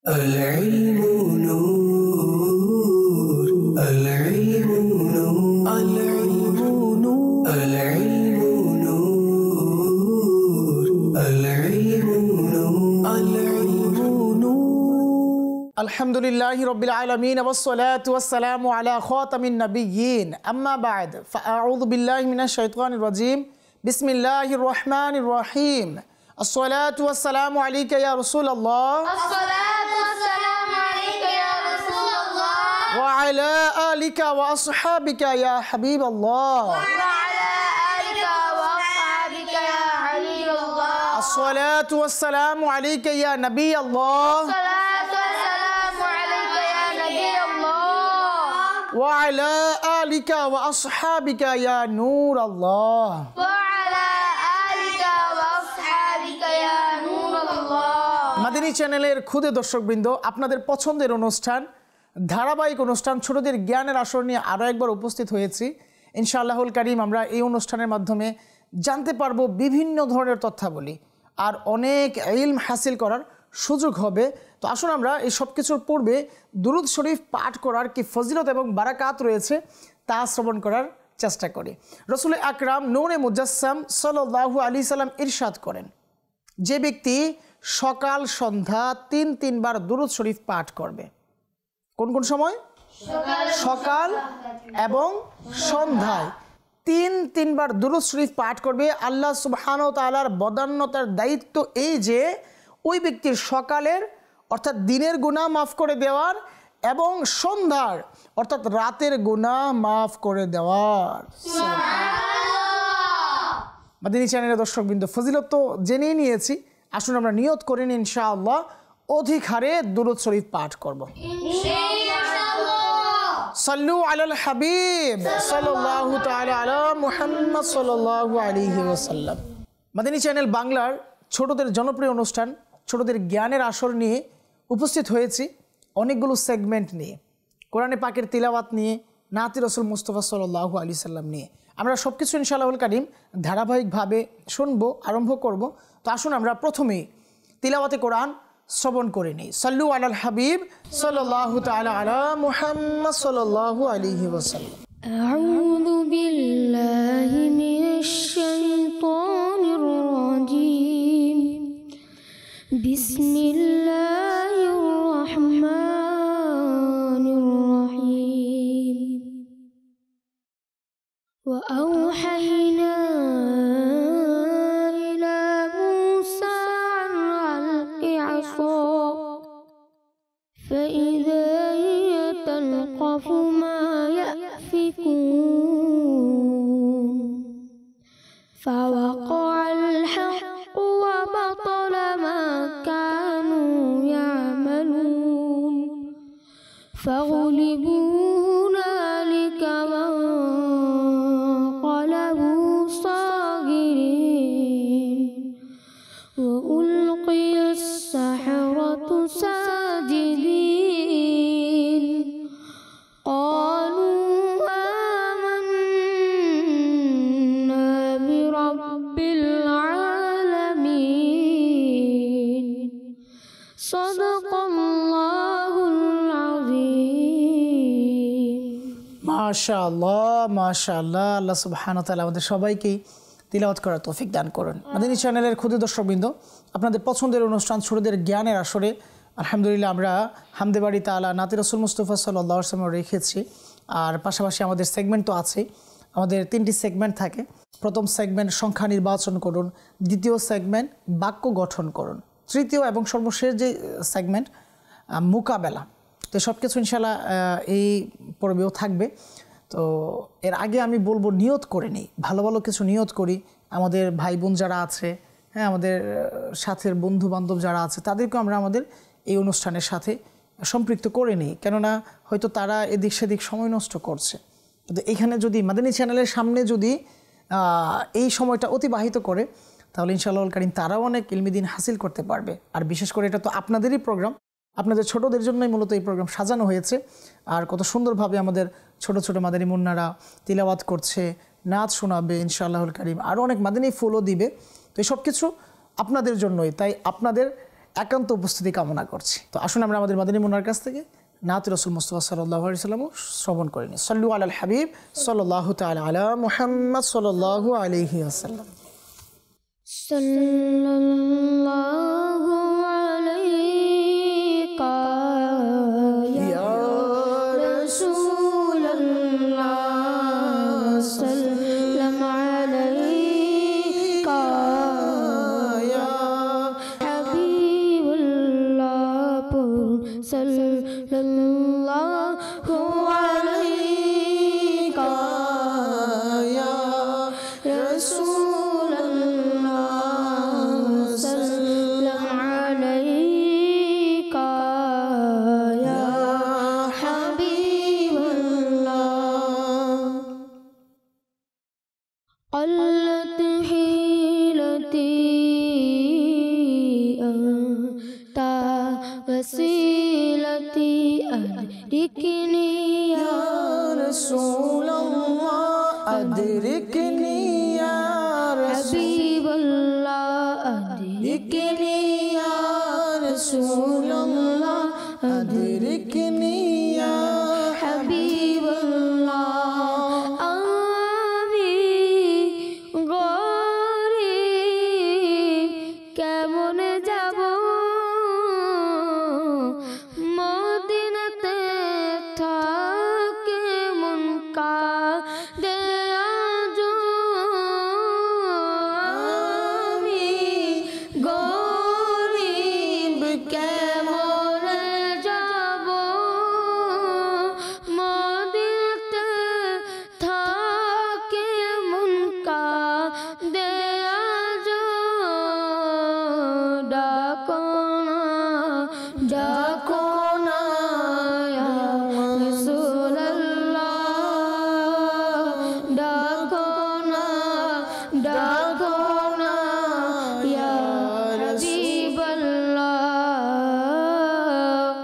العلم نور العلم نور العلم نور العلم نور العلم نور العلم نور الحمد لله رب العالمين والصلاة والسلام على خاتم النبيين أما بعد فأعوذ بالله من الشيطان الرجيم بسم الله الرحمن الرحيم الصلاة والسلام عليك يا رسول الله الصلاة والسلام عليك يا رسول الله وعلى آلك وأصحابك يا حبيب الله وعلى آلك وأصحابك يا حبيب الله الصلاة والسلام عليك يا نبي الله الصلاة والسلام عليك يا نبي الله وعلى آلك وأصحابك يا نور الله وعلى آلك وأصحابك يا نور الله মাদানী চ্যানেলের খুদে দর্শকবৃন্দ, আপনাদের পছন্দের অনুষ্ঠান ধারাবাহিক অনুষ্ঠান ছোটদের জ্ঞানের আসর নিয়ে আরও একবার উপস্থিত হয়েছি। ইনশাআল্লাহুল কারীম আমরা এই অনুষ্ঠানের মাধ্যমে জানতে পারবো বিভিন্ন ধরনের তথ্যাবলী আর অনেক ইলম হাসিল করার সুযোগ হবে। তো আসুন আমরা এই সব কিছুর পূর্বে দুরূদ শরীফ পাঠ করার কি ফজিলত এবং বারাকাত রয়েছে তা শ্রবণ করার চেষ্টা করি। রাসূল আকরাম নূরে মুজাসসাম সাল্লাল্লাহু আলাইহি সাল্লাম ইরশাদ করেন, যে ব্যক্তি সকাল সন্ধ্যা তিনবার দুরূদ শরীফ পাঠ করবে। কোন কোন সময়? সকাল এবং সন্ধ্যায় তিনবার দুরূদ শরীফ পাঠ করবে। আল্লাহ সুবহানাহু ওয়া তাআলার বদান্যতার দায়িত্ব এই যে ওই ব্যক্তির সকালের অর্থাৎ দিনের গুনাহ মাফ করে দেওয়ার এবং সন্ধ্যার অর্থাৎ রাতের গুনাহ মাফ করে দেওয়ার। মাদানী চ্যানেলের দর্শকবৃন্দ, ফজিলত তো জেনেই নিয়েছি, আসুন আমরা নিয়ত করে নিই ইনশাআল্লাহ অধিক হারে দুরূদ শরীফ পাঠ করব। সাল্লু আলাল হাবিব সাল্লাল্লাহু তাআলা আলা মুহাম্মদ সাল্লাল্লাহু আলাইহি ওয়াসাল্লাম। মাদানী চ্যানেল বাংলার ছোটদের জনপ্রিয় অনুষ্ঠান ছোটদের জ্ঞানের আসর নিয়ে উপস্থিত হয়েছি অনেকগুলো সেগমেন্ট নিয়ে, কোরআনে পাকের তিলাওয়াত নিয়ে, নাতি রাসূল মুস্তাফা সাল্লাল্লাহু আলাইহি সাল্লাম নিয়ে। আমরা সব কিছু ইনশাআল্লাহুল কারীম ধারাবাহিকভাবে শুনবো, আরম্ভ করব। তো আসুন আমরা প্রথমেই তিলাওয়াতে কোরআন শ্রবণ করে নিই। সাল্লু আলাল হাবিব সাল্লাল্লাহু তাআলা আলা মুহাম্মদ সাল্লাল্লাহু আলাইহি ওয়াসাল্লাম। أعوذ بالله من الشيطان الرجيم بسم الله الرحمن الرحيم وأوحينا إلى موسى أن ألق عصاك فإذا هي تلقف ما يأفكون فوقع الحق وبطل ما كانوا يعملون فغلبوا هنالك وانقلبوا صاغرين وألقي السحرة ساجدين قالوا آمنا برب العالمين صدق الله العظيم মাশাআল্লাহ মাশাআল্লাহ, আল্লাহ সুবহানাহু ওয়া তাআলা আমাদের সবাইকে তিলাওয়াত করার তৌফিক দান করুন। মাদানী চ্যানেলের ক্ষুদে দর্শকবৃন্দ, আপনাদের পছন্দের অনুষ্ঠান ছোটদের জ্ঞানের আসরে আলহামদুলিল্লাহ আমরা হামদে বাড়ি তাআলা নাতি রাসূল মুস্তাফা সাল্লাল্লাহু আলাইহি ওয়াসাল্লাম রেখেছি। আর পাশাপাশি আমাদের সেগমেন্ট তো আছেই, আমাদের 3টি সেগমেন্ট থাকে। প্রথম সেগমেন্ট সংখ্যা নির্বাচন করুন, দ্বিতীয় সেগমেন্ট বাক্য গঠন করুন, তৃতীয় এবং সর্বশেষ যে সেগমেন্ট মোকাবেলা। তো সব কিছু ইনশাআল্লাহ এই পর্বেও থাকবে। তো এর আগে আমি বলবো নিয়ত করে নিই, ভালো ভালো কিছু নিয়ত করি। আমাদের ভাই বোন যারা আছে, হ্যাঁ, আমাদের সাথের বন্ধু বান্ধব যারা আছে তাদেরকেও আমরা আমাদের এই অনুষ্ঠানের সাথে সম্পৃক্ত করে নিই, কেননা হয়তো তারা এদিক সেদিক সময় নষ্ট করছে। কিন্তু এখানে যদি মাদানী চ্যানেলের সামনে যদি এই সময়টা অতিবাহিত করে তাহলে ইনশাআল্লাহুল কারীম তারাও অনেক ইলমি দ্বীন হাসিল করতে পারবে। আর বিশেষ করে এটা তো আপনাদেরই প্রোগ্রাম, আপনাদের ছোটদের জন্যই মূলত এই প্রোগ্রাম সাজানো হয়েছে। আর কত সুন্দরভাবে আমাদের ছোট ছোট মাদানী মুন্নারা তিলাওয়াত করছে, নাচ শোনাবে ইনশাআল্লাহুল কারীম, আরও অনেক মাদানী ফুলও দিবে। তো এই সব কিছু আপনাদের জন্যই, তাই আপনাদের একান্ত উপস্থিতি কামনা করছি। তো আসুন আমরা আমাদের মাদানী মুন্নার কাছ থেকে নাত রাসূল মুস্তাফা সাল্লাল্লাহু আলাইহি ওয়াসাল্লাম শ্রবণ করে নিই। সাল্লু আলাল হাবিব সাল্লাল্লাহু তাআলা আলা মুহাম্মদ সাল্লাল্লাহু আলাইহি ওয়াসাল্লাম। সাল্লাল্লাহু আলাইকা ইয়া রাসূলুল্লাহ সাল্লাম আলাইকা ইয়া হাবিবুল্লাহ সাল্লাল্লাহু আলাইকা ইয়া রাসূলুল্লাহ সাল্লাম আলাইকা ইয়া হাবিবুল্লাহ قلت حيلتي أنت وسيلتي أدركني يا رسول الله أدركني يا حبيب الله أدركني يا رسول الله أدركني يا حبيب الله আমি গরিব কেমন যাব মদিনাতে থাকে মন কাঁদে আজ আমি গরিব কেমন যাব মদিনাতে থাকে মন কাঁদে আজ ডাকো না ইয়া রাসূলুল্লাহ ডাকো না ইয়া হাবিবাল্লাহ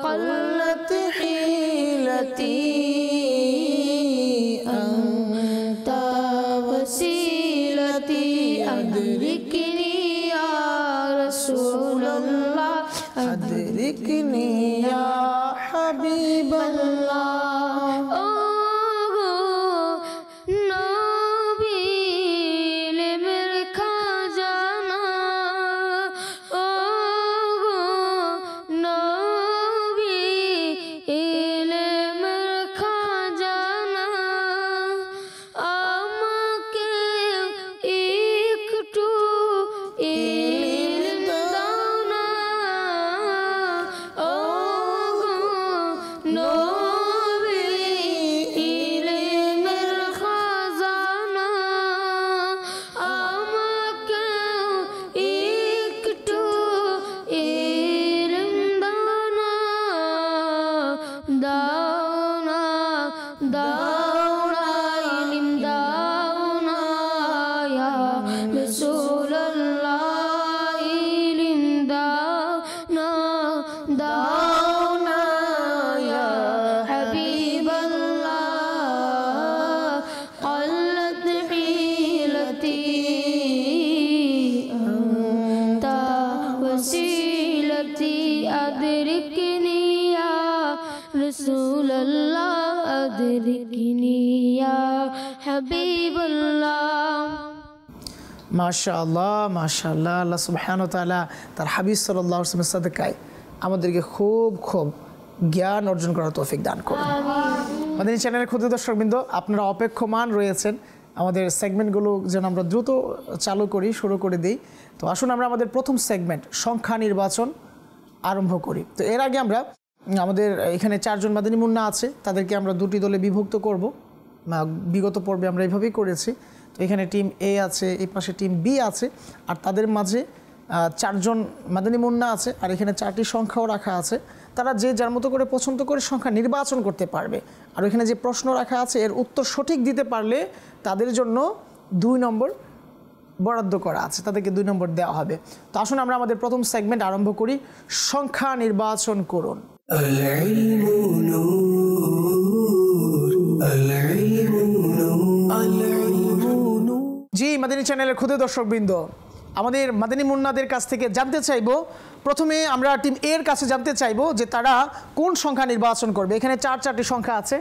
قلت حيلتي أنت وسيلتي أدركني يا رسول الله أدركني يا حبيب الله নবী ইলমের খাজানা নবী ইলমের খাজানা আমাকে একটু ইলম দাও না নবী ইলমের খাজানা আমাকে একটু ইলম দাও না ইলম দাও না ইয়া রাসূলুল্লাহ ইলম দাও না ইয়া হাবিবাল্লাহ قلت حيلتي أنت وسيلتي أدركني يا رسول الله أدركني يا حبيب الله মাশাআল্লাহ মাশাআল্লাহ। আল্লাহ সুবহানাহু ওয়া তাআলা তার হাবিব সাল্লাল্লাহু আলাইহি ওয়াসাল্লামের সাদকায় আমাদেরকে খুব জ্ঞান অর্জন করার তৌফিক দান করুন। মাদানী চ্যানেলের ক্ষুদ্র দর্শকবৃন্দ, আপনারা অপেক্ষমান রয়েছেন আমাদের সেগমেন্টগুলো যেন আমরা দ্রুত শুরু করে দিই। তো আসুন আমরা আমাদের প্রথম সেগমেন্ট সংখ্যা নির্বাচন আরম্ভ করি। তো এর আগে আমরা আমাদের এখানে 4 জন মাদানী মুন্না আছে, তাদেরকে আমরা 2টি দলে বিভক্ত করব। বিগত পর্বে আমরা এইভাবেই করেছি। তো এখানে টিম এ আছে, এই পাশে টিম বি আছে, আর তাদের মাঝে 4 জন মাদানী মুন্না আছে, আর এখানে 4টি সংখ্যাও রাখা আছে। তারা যে যার মতো করে পছন্দ করে সংখ্যা নির্বাচন করতে পারবে। আর এখানে যে প্রশ্ন রাখা আছে এর উত্তর সঠিক দিতে পারলে তাদের জন্য 2 নম্বর বরাদ্দ করা আছে, তাদেরকে 2 নম্বর দেওয়া হবে। তো আসুন আমরা আমাদের প্রথম সেগমেন্ট আরম্ভ করি, সংখ্যা নির্বাচন করুন। العلم نور العلم نور العلم نور। জি মাদানী চ্যানেলের ক্ষুদে দর্শকবৃন্দ, আমাদের মাদানী মুন্নাদের কাছ থেকে জানতে চাইবো, প্রথমে আমরা টিম এর কাছে জানতে চাইবো যে তারা কোন সংখ্যা নির্বাচন করবে। এখানে চারটি সংখ্যা আছে,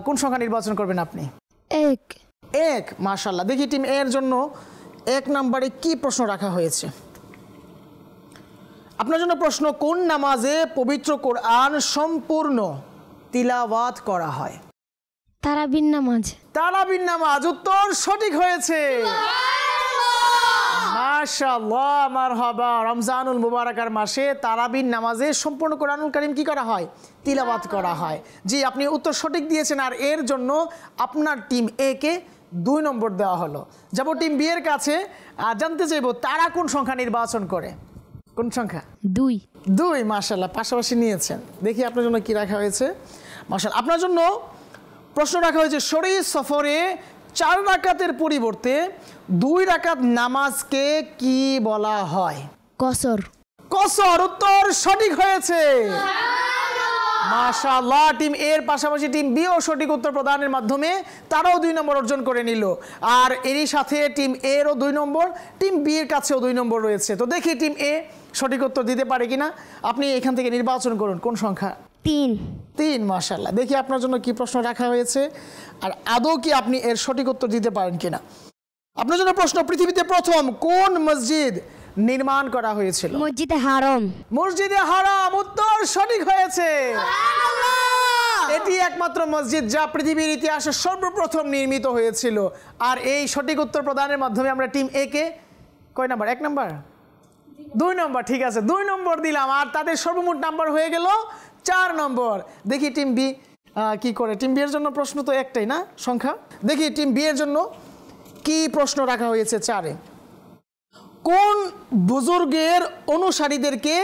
কোন সংখ্যা নির্বাচন করবেন আপনি? এক। এক, মাশাআল্লাহ। দেখি টিম এর জন্য 1 নম্বরে কি প্রশ্ন রাখা হয়েছে। আপনার জন্য প্রশ্ন, কোন নামাজে পবিত্র কোরআন সম্পূর্ণ তিলাওয়াত করা হয়? তারাবির নামাজ। তারাবির নামাজ, উত্তর সঠিক হয়েছে। মাশাআল্লাহ, মারহাবা। রমজানুল মুবারাকার মাসে তারাবির নামাজে সম্পূর্ণ কোরআনুল কারীম কি করা হয়? তিলাওয়াত করা হয়। জি, আপনি উত্তর সঠিক দিয়েছেন, আর এর জন্য আপনার টিম এ কে 2 নম্বর দেওয়া হলো। যাব টিম বি এর কাছে, আর জানতে চাইবো তারা কোন সংখ্যা নির্বাচন করে। কোন সংখ্যা? 2। 2, মাশাআল্লাহ, পাশাপাশি নিয়েছেন। দেখি আপনার জন্য কি রাখা হয়েছে। মাশাআল্লাহ, আপনার জন্য প্রশ্ন রাখা হয়েছে, শরী সফরে 4 রাকাতের পরিবর্তে 2 রাকাত নামাজকে কি বলা হয়? কসর। কসর, উত্তর সঠিক হয়েছে। মাশাআল্লাহ, টিম এর পাশাপাশি টিম বি ও সঠিক উত্তর প্রদানের মাধ্যমে তারাও 2 নম্বর অর্জন করে নিল, আর এরই সাথে টিম এরও 2 নম্বর, টিম বি এর কাছেও 2 নম্বর রয়েছে। তো দেখি টিম এ সঠিক উত্তর দিতে পারে কিনা। আপনি এখান থেকে নির্বাচন করুন কোন সংখ্যা? 3। মাশাআল্লাহ। দেখি আপনার জন্য কি প্রশ্ন রাখা হয়েছে, আর আদৌ কি আপনি এর সঠিক উত্তর দিতে পারেন কিনা। আপনার জন্য প্রশ্ন, পৃথিবীতে প্রথম কোন মসজিদ নির্মাণ করা হয়েছিল? মসজিদে হারাম। মসজিদে হারাম, উত্তর সঠিক হয়েছে। এটি একমাত্র মসজিদ যা পৃথিবীর ইতিহাসে সর্বপ্রথম নির্মিত হয়েছিল, আর এই সঠিক উত্তর প্রদানের মাধ্যমে আমরা টিম এ কে কয় নাম্বার? 1 নাম্বার, 2 নম্বর। ঠিক আছে, 2 নম্বর দিলাম, আর তাদের সর্বমোট নাম্বার হয়ে গেল 4 নম্বর। দেখি টিম বি কি করে। টিম বি এর জন্য প্রশ্ন তো একটাই না সংখ্যা। দেখি টিম বি এর জন্য কি প্রশ্ন রাখা হয়েছে 4-এ। কোন বুজুর্গের অনুসারীদেরকে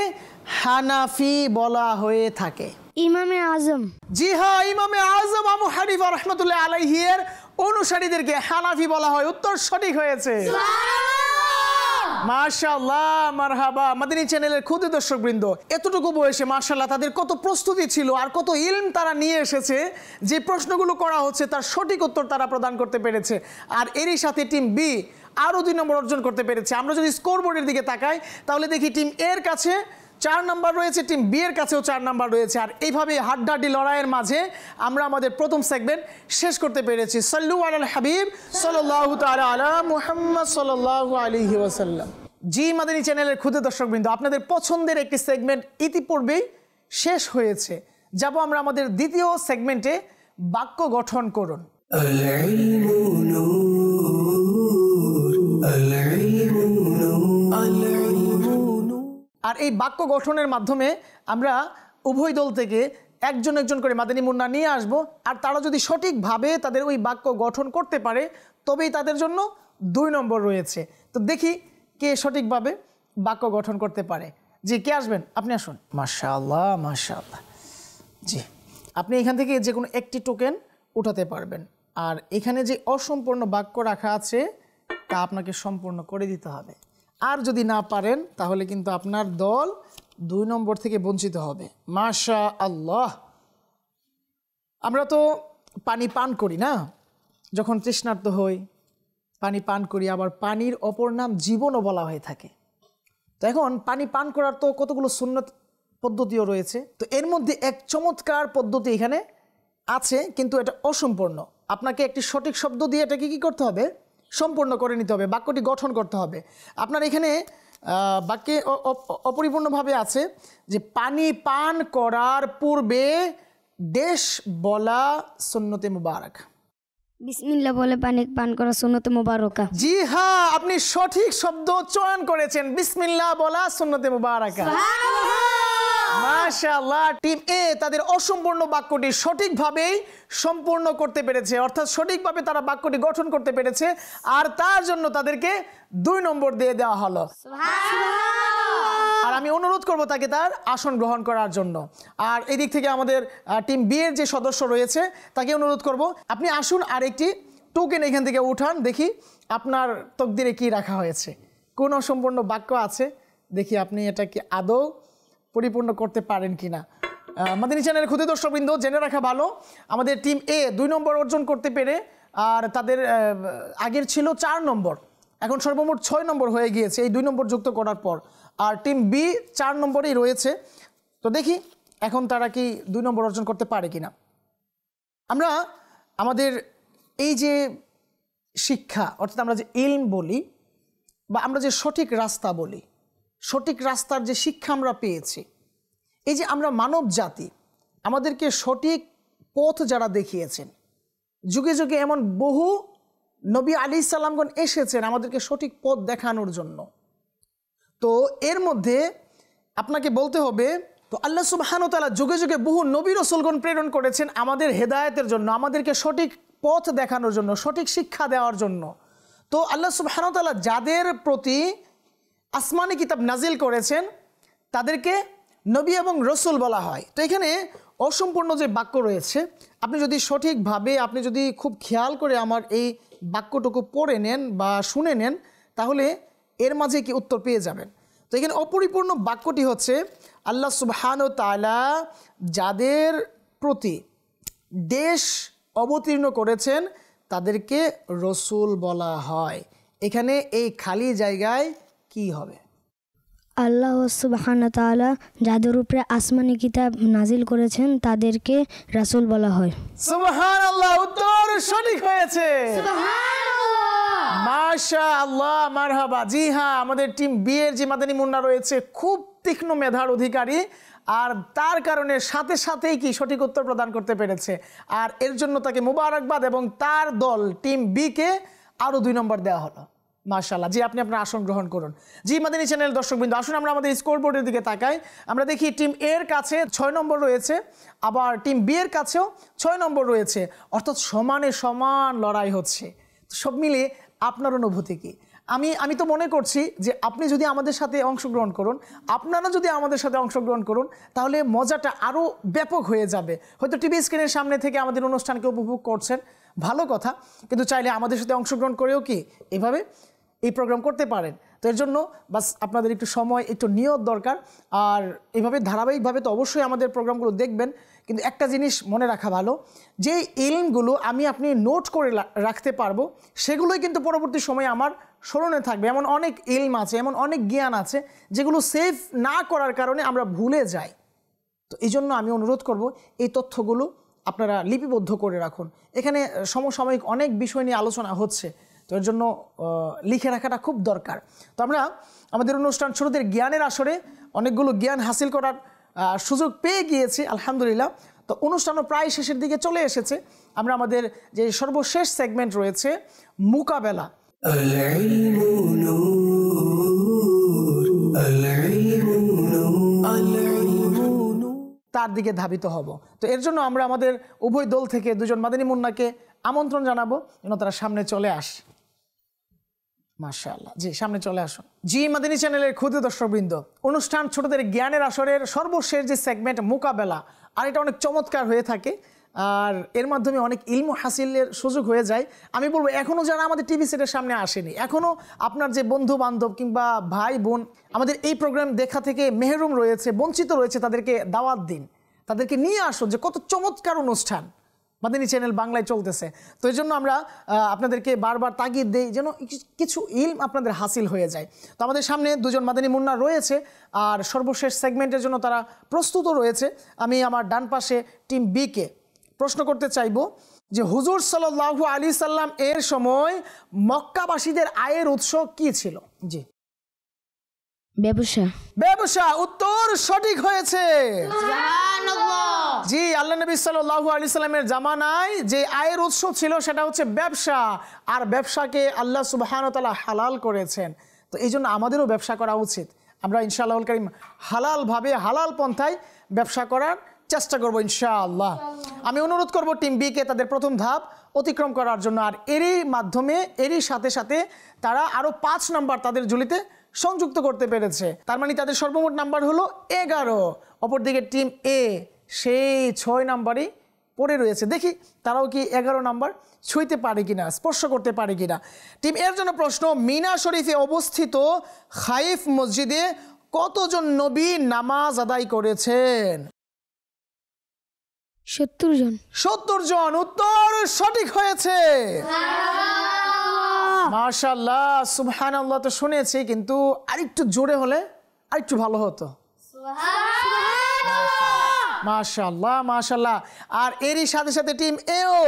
হানাফি বলা হয়ে থাকে? ইমামে আজম। জি হ্যাঁ, ইমামে আজম আবু হানিফা রাহমাতুল্লাহ আলাইহি এর অনুসারীদেরকে হানাফি বলা হয়, উত্তর সঠিক হয়েছে। মাশাআল্লাহ, মারহাবা। মাদানী চ্যানেলের ক্ষুদে দর্শকবৃন্দ, এতটুকু বয়সে মাশাআল্লাহ তাদের কত প্রস্তুতি ছিল, আর কত ইলম তারা নিয়ে এসেছে। যে প্রশ্নগুলো করা হচ্ছে তার সঠিক উত্তর তারা প্রদান করতে পেরেছে, আর এরই সাথে টিম বি আরও 2 নম্বর অর্জন করতে পেরেছে। আমরা যদি স্কোর বোর্ডের দিকে তাকাই, তাহলে দেখি টিম এর কাছে 4 নাম্বার রয়েছে, টিম বি এর কাছেও 4 নাম্বার রয়েছে, আর এইভাবে হাড্ডাহাড্ডি লড়াইয়ের মাঝে আমরা আমাদের প্রথম সেগমেন্ট শেষ করতে পেরেছি। সাল্লু আলাল হাবিব সাল্লাল্লাহু তাআলা আলা মুহাম্মদ সাল্লাল্লাহু আলাইহি ওয়াসাল্লাম। জি মাদানী চ্যানেলের ক্ষুদে দর্শকবৃন্দ, আপনাদের পছন্দের একটি সেগমেন্ট ইতিপূর্বেই শেষ হয়েছে। যাব আমরা আমাদের দ্বিতীয় সেগমেন্টে, বাক্য গঠন করুন। العلم نور العلم نور العلم نور আর এই বাক্য গঠনের মাধ্যমে আমরা উভয় দল থেকে একজন একজন করে মাদানী মুন্না নিয়ে আসব, আর তারা যদি সঠিকভাবে তাদের ওই বাক্য গঠন করতে পারে তবেই তাদের জন্য 2 নম্বর রয়েছে। তো দেখি কে সঠিকভাবে বাক্য গঠন করতে পারে। জি, কে আসবেন? আপনি আসুন। মাশাআল্লাহ, মাশাআল্লাহ। জি, আপনি এখান থেকে যে কোনো একটি টোকেন উঠাতে পারবেন, আর এখানে যে অসম্পূর্ণ বাক্য রাখা আছে তা আপনাকে সম্পূর্ণ করে দিতে হবে। আর যদি না পারেন তাহলে কিন্তু আপনার দল 2 নম্বর থেকে বঞ্চিত হবে। মাশাআল্লাহ। আমরা তো পানি পান করি না, যখন তৃষ্ণার্ত হই পানি পান করি, আবার পানির অপর নাম জীবনও বলা হয়ে থাকে। তো এখন পানি পান করার তো কতগুলো সুন্নত পদ্ধতিও রয়েছে, তো এর মধ্যে এক চমৎকার পদ্ধতি এখানে আছে, কিন্তু এটা অসম্পূর্ণ। আপনাকে একটি সঠিক শব্দ দিয়ে এটাকে কী করতে হবে? সম্পূর্ণ করে নিতে হবে, বাক্যটি গঠন করতে হবে। আপনার এখানে বাক্যে অপরিপূর্ণভাবে আছে যে পানি পান করার পূর্বে দেশ বলা সুন্নতে মুবারক। বিসমিল্লাহ বলে পানি পান করা সুন্নতে মুবারকা। জি হ্যাঁ, আপনি সঠিক শব্দ চয়ন করেছেন, বিসমিল্লাহ বলা সুন্নতে মুবারকা। মাশাআল্লাহ। টিম এ তাদের অসম্পূর্ণ বাক্যটি সঠিকভাবেই সম্পূর্ণ করতে পেরেছে, অর্থাৎ সঠিকভাবে তারা বাক্যটি গঠন করতে পেরেছে, আর তার জন্য তাদেরকে 2 নম্বর দিয়ে দেওয়া হলো। আর আমি অনুরোধ করব তাকে তার আসন গ্রহণ করার জন্য। আর এই দিক থেকে আমাদের টিম বি এর যে সদস্য রয়েছে তাকে অনুরোধ করব, আপনি আসুন আর একটি টোকেন এখান থেকে উঠান। দেখি আপনার তকদিরে কি রাখা হয়েছে, কোন অসম্পূর্ণ বাক্য আছে, দেখি আপনি এটা কি আদৌ পরিপূর্ণ করতে পারেন কিনা। মাদানী চ্যানেলের ক্ষুদে দর্শকবৃন্দ, জেনে রাখা ভালো, আমাদের টিম এ 2 নম্বর অর্জন করতে পেরে, আর তাদের আগের ছিল 4 নম্বর, এখন সর্বমোট 6 নম্বর হয়ে গিয়েছে এই 2 নম্বর যুক্ত করার পর। আর টিম বি 4 নম্বরেই রয়েছে। তো দেখি এখন তারা কি 2 নম্বর অর্জন করতে পারে কিনা। আমরা আমাদের এই যে শিক্ষা অর্থাৎ আমরা যে ইলম বলি বা আমরা যে সঠিক রাস্তা বলি, সঠিক রাস্তার যে শিক্ষা আমরা পেয়েছি, এই যে আমরা মানব জাতি, আমাদেরকে সঠিক পথ যারা দেখিয়েছেন, যুগে যুগে এমন বহু নবী আলাইহিস সালামগণ এসেছেন আমাদেরকে সঠিক পথ দেখানোর জন্য। তো এর মধ্যে আপনাকে বলতে হবে, তো আল্লাহ সুবহানাহু ওয়া তাআলা যুগে যুগে বহু নবী রাসূলগণ প্রেরণ করেছেন আমাদের হেদায়েতের জন্য, আমাদেরকে সঠিক পথ দেখানোর জন্য, সঠিক শিক্ষা দেওয়ার জন্য। তো আল্লাহ সুবহানাহু ওয়া তাআলা যাদের প্রতি আসমানি কিতাব নাজিল করেছেন তাদেরকে নবী এবং রসুল বলা হয়। তো এখানে অসম্পূর্ণ যে বাক্য রয়েছে, আপনি যদি সঠিকভাবে, আপনি যদি খুব খেয়াল করে আমার এই বাক্যটুকু পড়ে নেন বা শুনে নেন, তাহলে এর মাঝে কি উত্তর পেয়ে যাবেন। তো এখানে অপরিপূর্ণ বাক্যটি হচ্ছে আল্লাহ সুবহানাহু ওয়া তাআলা যাদের প্রতি দেশ অবতীর্ণ করেছেন তাদেরকে রসুল বলা হয়। এখানে এই খালি জায়গায় কি হবে? আল্লাহ সুবহানাহু ওয়া তাআলা যাদের উপরে আসমানি কিতাব নাজিল করেছেন তাদেরকে রাসূল বলা হয়। সুবহানাল্লাহ, উত্তর সঠিক হয়েছে। মাশাআল্লাহ, মারহাবা। জি হ্যাঁ, আমাদের টিম বি এর যে মাদানী মুন্না রয়েছে খুব তীক্ষ্ণ মেধার অধিকারী, আর তার কারণে সাথে সাথেই কি সঠিক উত্তর প্রদান করতে পেরেছে, আর এর জন্য তাকে মুবারকবাদ এবং তার দল টিম বি কে আরো 2 নম্বর দেওয়া হলো। মাশাআল্লাহ। জি, আপনি আপনার আসন গ্রহণ করুন। জি মাদানী চ্যানেল দর্শকবৃন্দ, আসুন আমরা আমাদের স্কোর বোর্ডের দিকে তাকাই। আমরা দেখি টিম এর কাছে 6 নম্বর রয়েছে, আবার টিম বি এর কাছেও 6 নম্বর রয়েছে, অর্থাৎ সমানে সমান লড়াই হচ্ছে। সব মিলে আপনার অনুভূতি কি? আমি তো মনে করছি যে আপনি যদি আমাদের সাথে অংশগ্রহণ করুন, আপনারা যদি আমাদের সাথে অংশগ্রহণ করুন, তাহলে মজাটা আরও ব্যাপক হয়ে যাবে। হয়তো টিভি স্ক্রিনের সামনে থেকে আমাদের অনুষ্ঠানকে উপভোগ করছেন, ভালো কথা, কিন্তু চাইলে আমাদের সাথে অংশগ্রহণ করেও কি এভাবে এই প্রোগ্রাম করতে পারেন। তো এর জন্য বাস আপনাদের একটু সময়, একটু নিয়ত দরকার। আর এইভাবে ধারাবাহিকভাবে তো অবশ্যই আমাদের প্রোগ্রামগুলো দেখবেন, কিন্তু একটা জিনিস মনে রাখা ভালো, যে ইলমগুলো আমি আপনি নোট করে রাখতে পারবো সেগুলোই কিন্তু পরবর্তী সময়ে আমার স্মরণে থাকবে। এমন অনেক ইলম আছে, এমন অনেক জ্ঞান আছে যেগুলো সেভ না করার কারণে আমরা ভুলে যাই। তো এই জন্য আমি অনুরোধ করব এই তথ্যগুলো আপনারা লিপিবদ্ধ করে রাখুন। এখানে সমসাময়িক অনেক বিষয় নিয়ে আলোচনা হচ্ছে, তো এর জন্য লিখে রাখাটা খুব দরকার। তো আমরা আমাদের অনুষ্ঠান ছোটদের জ্ঞানের আসরে অনেকগুলো জ্ঞান হাসিল করার সুযোগ পেয়ে গিয়েছি আলহামদুলিল্লাহ। তো অনুষ্ঠানও প্রায় শেষের দিকে চলে এসেছে। আমরা আমাদের যে সর্বশেষ সেগমেন্ট রয়েছে মুকাবেলা, العلم نور العلم نور العلم نور তার দিকে ধাবিত হব। তো এর জন্য আমরা আমাদের উভয় দল থেকে 2 জন মাদানী মুন্নাকে আমন্ত্রণ জানাবো যেন তারা সামনে চলে আসে। মাশাআল্লাহ, জি সামনে চলে আসুন। জি মাদানী চ্যানেলের ক্ষুদ্র দর্শকবৃন্দ, অনুষ্ঠান ছোটদের জ্ঞানের আসরের সর্বশেষ যে সেগমেন্ট মুকাবেলা, আর এটা অনেক চমৎকার হয়ে থাকে, আর এর মাধ্যমে অনেক ইলম হাসিলের সুযোগ হয়ে যায়। আমি বলবো এখনও যারা আমাদের টিভি সেটের সামনে আসেনি, এখনও আপনার যে বন্ধু বান্ধব কিংবা ভাই বোন আমাদের এই প্রোগ্রাম দেখা থেকে মেহরুম রয়েছে, বঞ্চিত রয়েছে, তাদেরকে দাওয়াত দিন, তাদেরকে নিয়ে আসুন যে কত চমৎকার অনুষ্ঠান মাদানী চ্যানেল বাংলায় চলতেছে। তো এই জন্য আমরা আপনাদেরকে বারবার তাগিদ দেই যেন কিছু ইলম আপনাদের হাসিল হয়ে যায়। তো আমাদের সামনে 2 জন মাদানী মুন্না রয়েছে, আর সর্বশেষ সেগমেন্টের জন্য তারা প্রস্তুত রয়েছে। আমি আমার ডান পাশে টিম বি কে প্রশ্ন করতে চাইব যে হুজুর সাল্লাল্লাহু আলাইহি সাল্লাম এর সময় মক্কাবাসীদের আয়ের উৎস কি ছিল? জি ব্যবসা। ব্যবসা, উত্তর সঠিক হয়েছে। জি, আল্লাহ নবী সাল্লাল্লাহু আলাইহি সাল্লামের জামানায় যে আয়ের উৎস ছিল সেটা হচ্ছে ব্যবসা, আর ব্যবসাকে আল্লাহ সুবহানাহু ওয়া তাআলা হালাল করেছেন। তো এই জন্য আমাদেরও ব্যবসা করা উচিত। আমরা ইনশাআল্লাহুল কারীম হালালভাবে, হালাল পন্থায় ব্যবসা করার চেষ্টা করবো ইনশাআল্লাহ। আমি অনুরোধ করব টিম বি কে তাদের প্রথম ধাপ অতিক্রম করার জন্য, আর এরই মাধ্যমে, এরই সাথে সাথে তারা আরও 5 নাম্বার তাদের ঝুলিতে সংযুক্ত করতে পেরেছে। তার মানে তাদের সর্বমোট নাম্বার হলো 11। অপরদিকে টিম এ সেই 6 নাম্বারই পড়ে রয়েছে। দেখি তারাও কি 11 নাম্বার ছুঁইতে পারে কিনা, স্পর্শ করতে পারে কিনা। টিম এর জন্য প্রশ্ন, মিনা শরীফে অবস্থিত খাইফ মসজিদে কতজন নবী নামাজ আদায় করেছেন? 70 জন। 70 জন, উত্তর সঠিক হয়েছে। মাশাআল্লাহ সুবহানাল্লাহ তো শুনেছি, কিন্তু আরেকটু জোরে হলে আরেকটু ভালো হতো। মাশাআল্লাহ মাশাআল্লাহ। আর এরই সাথে সাথে টিম এও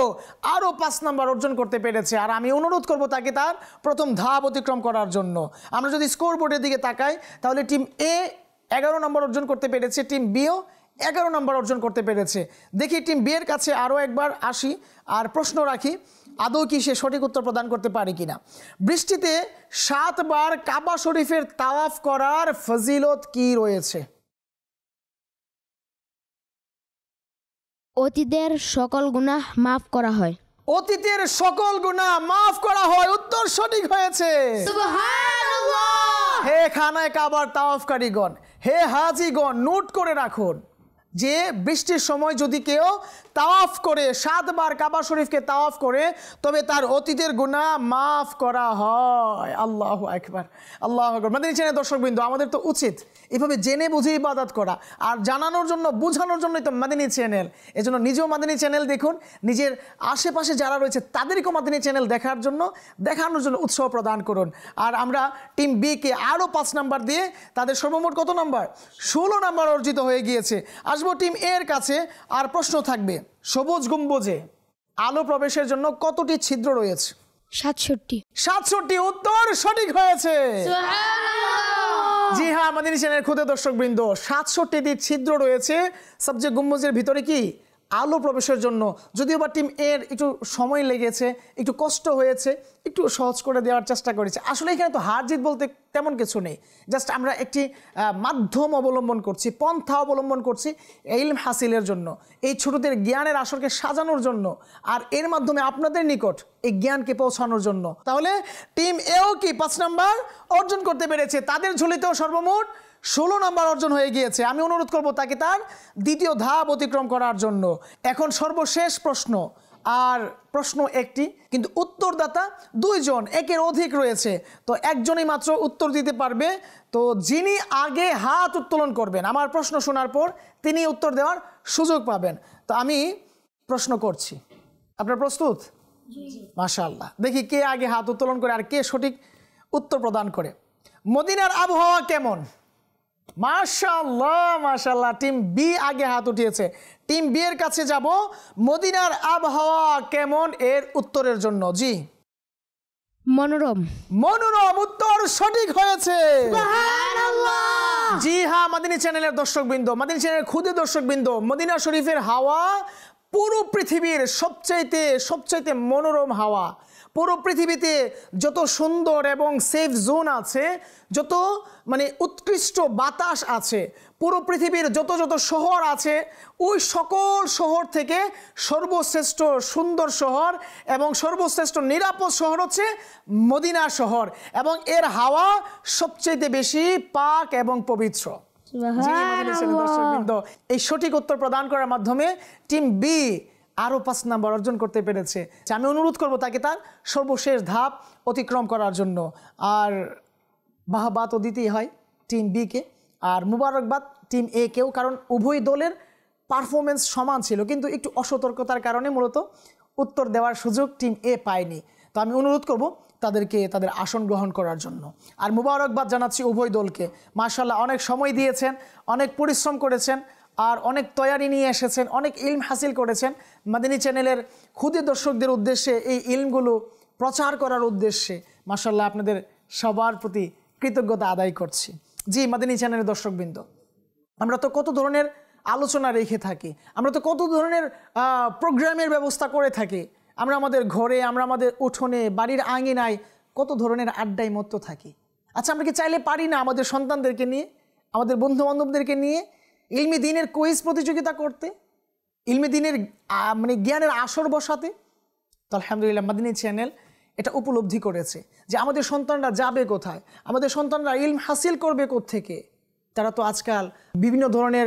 আরও 5 নাম্বার অর্জন করতে পেরেছে। আর আমি অনুরোধ করব তাকে তার প্রথম ধাপ অতিক্রম করার জন্য। আমরা যদি স্কোর বোর্ডের দিকে তাকাই তাহলে টিম এ 11 নম্বর অর্জন করতে পেরেছে, টিম বিও 11 নম্বর অর্জন করতে পেরেছে। দেখি টিম বি এর কাছে আরও একবার আসি আর প্রশ্ন রাখি, আদৌ কি সে সঠিক উত্তর প্রদান করতে পারে কিনা। বৃষ্টিতে 7 বার কাবা শরীফের তাওয়াফ করার ফজিলত কি রয়েছে? অতীতের সকল গুনাহ মাফ করা হয়। অতীতের সকল গুনাহ মাফ করা হয়, উত্তর সঠিক হয়েছে। হে খানায় কাবার তাওয়াফকারীগণ, হে হাজিগণ, নোট করে রাখুন যে বৃষ্টির সময় যদি কেউ তাওয়াফ করে 7 বার কাবা শরীফকে তাওয়াফ করে তবে তার অতীতের গুনাহ মাফ করা হয়। আল্লাহু আকবার, আল্লাহু আকবার। মাদানী চ্যানেল দর্শকবৃন্দ, আমাদের তো উচিত এভাবে জেনে বুঝে ইবাদত করা, আর জানানোর জন্য বোঝানোর জন্যই তো মাদানী চ্যানেল। এজন্য নিজেও মাদানী চ্যানেল দেখুন, নিজের আশেপাশে যারা রয়েছে তাদেরকেও মাদানী চ্যানেল দেখানোর জন্য উৎসাহ প্রদান করুন। আর আমরা টিম বি কে আরও 5 নাম্বার দিয়ে তাদের সর্বমোট কত নাম্বার? 16 নাম্বার অর্জিত হয়ে গিয়েছে। আসবো টিম এর কাছে, আর প্রশ্ন থাকবে সবুজ গম্বুজে আলো প্রবেশের জন্য কতটি ছিদ্র রয়েছে? 67। 67, উত্তর সঠিক হয়েছে। জি হ্যাঁ মাদানী চ্যানেল খুদে দর্শকবৃন্দ, 67টি ছিদ্র রয়েছে সবজে গম্বুজের ভিতরে কি আলো প্রবেশের জন্য। যদিও বা টিম এর একটু সময় লেগেছে, একটু কষ্ট হয়েছে, একটু সহজ করে দেওয়ার চেষ্টা করেছে। আসলে এখানে তো হার জিত বলতে তেমন কিছু নেই, জাস্ট আমরা একটি মাধ্যম অবলম্বন করছি, পন্থা অবলম্বন করছি ইলম হাসিলের জন্য, এই ছোটদের জ্ঞানের আসরকে সাজানোর জন্য, আর এর মাধ্যমে আপনাদের নিকট এই জ্ঞানকে পৌঁছানোর জন্য। তাহলে টিম এও কি 5 নাম্বার অর্জন করতে পেরেছে, তাদের ঝুলিতেও সর্বমোট 16 নাম্বার অর্জন হয়ে গিয়েছে। আমি অনুরোধ করব তাকে তার দ্বিতীয় ধাপ অতিক্রম করার জন্য। এখন সর্বশেষ প্রশ্ন, আর প্রশ্ন একটি কিন্তু উত্তরদাতা 2 জন, একের অধিক রয়েছে, তো একজনই মাত্র উত্তর দিতে পারবে। তো যিনি আগে হাত উত্তোলন করবেন আমার প্রশ্ন শোনার পর তিনি উত্তর দেওয়ার সুযোগ পাবেন। তো আমি প্রশ্ন করছি, আপনারা প্রস্তুত? মাশাআল্লাহ, দেখি কে আগে হাত উত্তোলন করে আর কে সঠিক উত্তর প্রদান করে। মদিনার আবহাওয়া কেমন? মাশাআল্লাহ মাশাআল্লাহ, টিম বি আগে হাত উঠিয়েছে। টিম বি এর কাছে যাব, মদিনার আবহাওয়া কেমন এর উত্তরের জন্য। জি মনোরম। মনোরম, উত্তর সঠিক হয়েছে। জি হ্যাঁ মাদানী চ্যানেলের দর্শকবৃন্দ, মাদানী চ্যানেলের খুদে দর্শকবৃন্দ, মদিনা শরীফের হাওয়া পুরো পৃথিবীর সবচাইতে মনোরম হাওয়া। পুরো পৃথিবীতে যত সুন্দর এবং সেফ জোন আছে, যত উৎকৃষ্ট বাতাস আছে, পুরো পৃথিবীর যত শহর আছে, ওই সকল শহর থেকে সর্বশ্রেষ্ঠ সুন্দর শহর এবং সর্বশ্রেষ্ঠ নিরাপদ শহর হচ্ছে মদিনা শহর, এবং এর হাওয়া সবচেয়ে বেশি পাক এবং পবিত্র। এই সঠিক উত্তর প্রদান করার মাধ্যমে টিম বি আরও 5 নাম্বার অর্জন করতে পেরেছে। আমি অনুরোধ করব তাকে তার সর্বশেষ ধাপ অতিক্রম করার জন্য। আর বাহবা তো দিতেই হয় টিম বি কে, আর মুবারকবাদ টিম এ কেও, কারণ উভয় দলের পারফরমেন্স সমান ছিল, কিন্তু একটু অসতর্কতার কারণে মূলত উত্তর দেওয়ার সুযোগ টিম এ পায়নি। তো আমি অনুরোধ করব তাদেরকে তাদের আসন গ্রহণ করার জন্য। আর মুবারকবাদ জানাচ্ছি উভয় দলকে, মাশাআল্লাহ অনেক সময় দিয়েছেন, অনেক পরিশ্রম করেছেন, আর অনেক তৈয়ারি নিয়ে এসেছেন, অনেক ইলম হাসিল করেছেন। মাদানী চ্যানেলের খুদে দর্শকদের উদ্দেশ্যে এই ইলমগুলো প্রচার করার উদ্দেশ্যে মাশাআল্লাহ আপনাদের সবার প্রতি কৃতজ্ঞতা আদায় করছি। জি মাদানী চ্যানেলের দর্শকবৃন্দ, আমরা তো কত ধরনের আলোচনা রেখে থাকি, আমরা তো কত ধরনের প্রোগ্রামের ব্যবস্থা করে থাকি, আমরা আমাদের ঘরে, আমরা আমাদের উঠোনে, বাড়ির আঙিনায় কত ধরনের আড্ডায় মত্ত থাকি। আচ্ছা আমরা কি চাইলে পারি না আমাদের সন্তানদেরকে নিয়ে, আমাদের বন্ধু বান্ধবদেরকে নিয়ে ইলমি দিনের কুইজ প্রতিযোগিতা করতে, ইলমি দিনের জ্ঞানের আসর বসাতে? তো আলহামদুলিল্লাহ মাদানী চ্যানেল এটা উপলব্ধি করেছে যে আমাদের সন্তানরা যাবে কোথায়, আমাদের সন্তানরা ইলম হাসিল করবে কোত্থেকে। তারা তো আজকাল বিভিন্ন ধরনের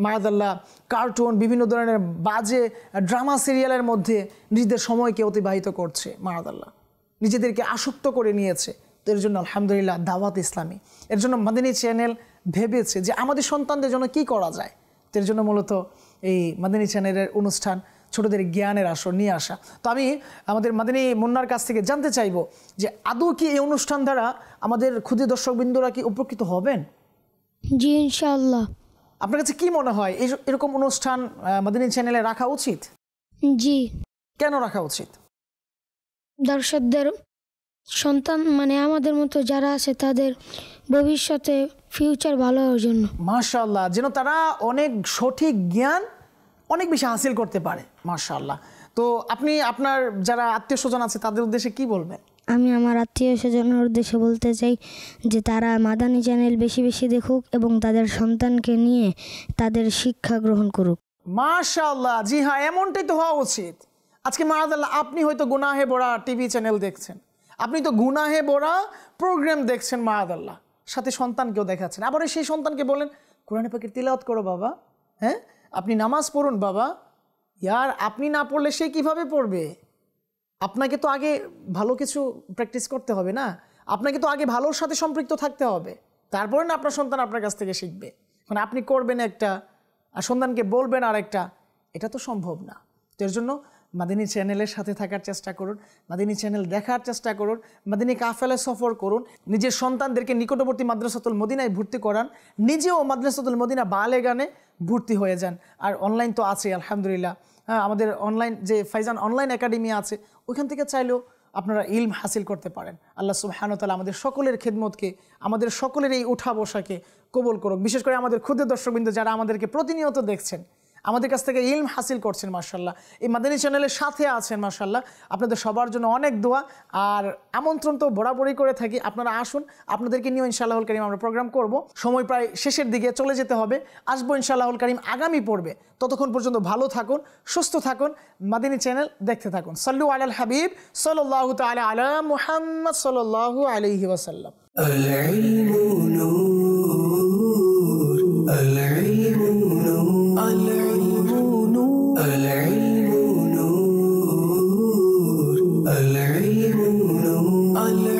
মায়াদাল্লাহ কার্টুন, বিভিন্ন ধরনের বাজে ড্রামা সিরিয়ালের মধ্যে নিজেদের সময়কে অতিবাহিত করছে, মায়াদাল্লাহ নিজেদেরকে আসক্ত করে নিয়েছে। তো এর জন্য আলহামদুলিল্লাহ দাওয়াত ইসলামী, এর জন্য মাদানী চ্যানেল ভেবেছে যে আমাদের সন্তানদের জন্য কি করা যায়। তো এর জন্য মূলত এই মাদানী চ্যানেলের অনুষ্ঠান। ছোটদের জ্ঞানের আসর নিয়ে আসা। তো আমি আমাদের মাদানী মুন্নার কাছ থেকে জানতে চাইবো যে আদৌ কি এই অনুষ্ঠান দ্বারা আমাদের ক্ষুদে দর্শকবৃন্দরা কি উপকৃত হবেন? জি ইনশাআল্লাহ। আপনার কাছে কি মনে হয় এরকম অনুষ্ঠান মাদানী চ্যানেলে রাখা উচিত? জি। কেন রাখা উচিত? দর্শকদের সন্তান মানে আমাদের মতো যারা আছে তাদের ভবিষ্যতে ফিউচার ভালো হওয়ার জন্য। মাশাআল্লাহ, যেন তারা অনেক সঠিক জ্ঞান অনেক বেশি হাসিল করতে পারে। মাশাআল্লাহ। তো আপনি আপনার যারা আত্মীয় স্বজন আছে তাদের উদ্দেশ্যে কি বলবেন? আমি আমার আত্মীয় স্বজনের উদ্দেশ্যে বলতে চাই যে তারা মাদানী চ্যানেল বেশি বেশি দেখুক এবং তাদের সন্তানকে নিয়ে তাদের শিক্ষা গ্রহণ করুক। মাশাআল্লাহ, জি হ্যাঁ, এমনটাই তো হওয়া উচিত। আজকে মাআযাল্লাহ আপনি হয়তো গুনাহে ভরা টিভি চ্যানেল দেখছেন, আপনি তো গুনাহে ভরা প্রোগ্রাম দেখছেন মাআযাল্লাহ, সাথে সন্তানকেও দেখাচ্ছেন। আবার সেই সন্তানকে বলেন কোরআনে পাকের তিলাওয়াত করো বাবা, হ্যাঁ আপনি নামাজ পড়ুন বাবা। ইয়ার আপনি না পড়লে সে কিভাবে পড়বে? আপনাকে তো আগে ভালো কিছু প্র্যাকটিস করতে হবে না, আপনাকে তো আগে ভালোর সাথে সম্পৃক্ত থাকতে হবে, তারপরে না আপনার সন্তান আপনার কাছ থেকে শিখবে। এখন আপনি করবেন একটা আর সন্তানকে বলবেন আর একটা, এটা তো সম্ভব না। তো এর জন্য মাদানী চ্যানেলের সাথে থাকার চেষ্টা করুন, মাদানী চ্যানেল দেখার চেষ্টা করুন, মাদানী কাফেলা সফর করুন, নিজের সন্তানদেরকে নিকটবর্তী মাদ্রাসাতুল মদিনায় ভর্তি করান, নিজেও মাদ্রাসাতুল মদিনা বালেগানে ভর্তি হয়ে যান। আর অনলাইন তো আছে আলহামদুলিল্লাহ, হ্যাঁ আমাদের অনলাইন যে ফাইজান অনলাইন একাডেমি আছে ওইখান থেকে চাইলেও আপনারা ইলম হাসিল করতে পারেন। আল্লাহ সুবহানাহু ওয়া তাআলা আমাদের সকলের খেদমতকে, আমাদের সকলের এই উঠা বসাকে কবুল করুক। বিশেষ করে আমাদের ক্ষুদ্র দর্শকবৃন্দ যারা আমাদেরকে প্রতিনিয়ত দেখছেন, আমাদের কাছ থেকে ইলম হাসিল করছেন মাশাআল্লাহ, এই মাদানী চ্যানেলের সাথে আছেন মাশাআল্লাহ, আপনাদের সবার জন্য অনেক দোয়া আর আমন্ত্রণ তো বরাবরই করে থাকি। আপনারা আসুন, আপনাদেরকে নিয়ে ইনশাআল্লাহুল কারীম আমরা প্রোগ্রাম করব। সময় প্রায় শেষের দিকে চলে যেতে হবে, আসবো ইনশাআল্লাহুল কারীম আগামী পর্বে। ততক্ষণ পর্যন্ত ভালো থাকুন, সুস্থ থাকুন, মাদানী চ্যানেল দেখতে থাকুন। সাল্লু আলাল হাবিব সাল্লাল্লাহু তাআলা আলা মুহাম্মদ সাল্লাল্লাহু আলাইহি ওয়াসাল্লাম। العلم نور، العلم نور، العلم نور، العلم نور، العلم نور، العلم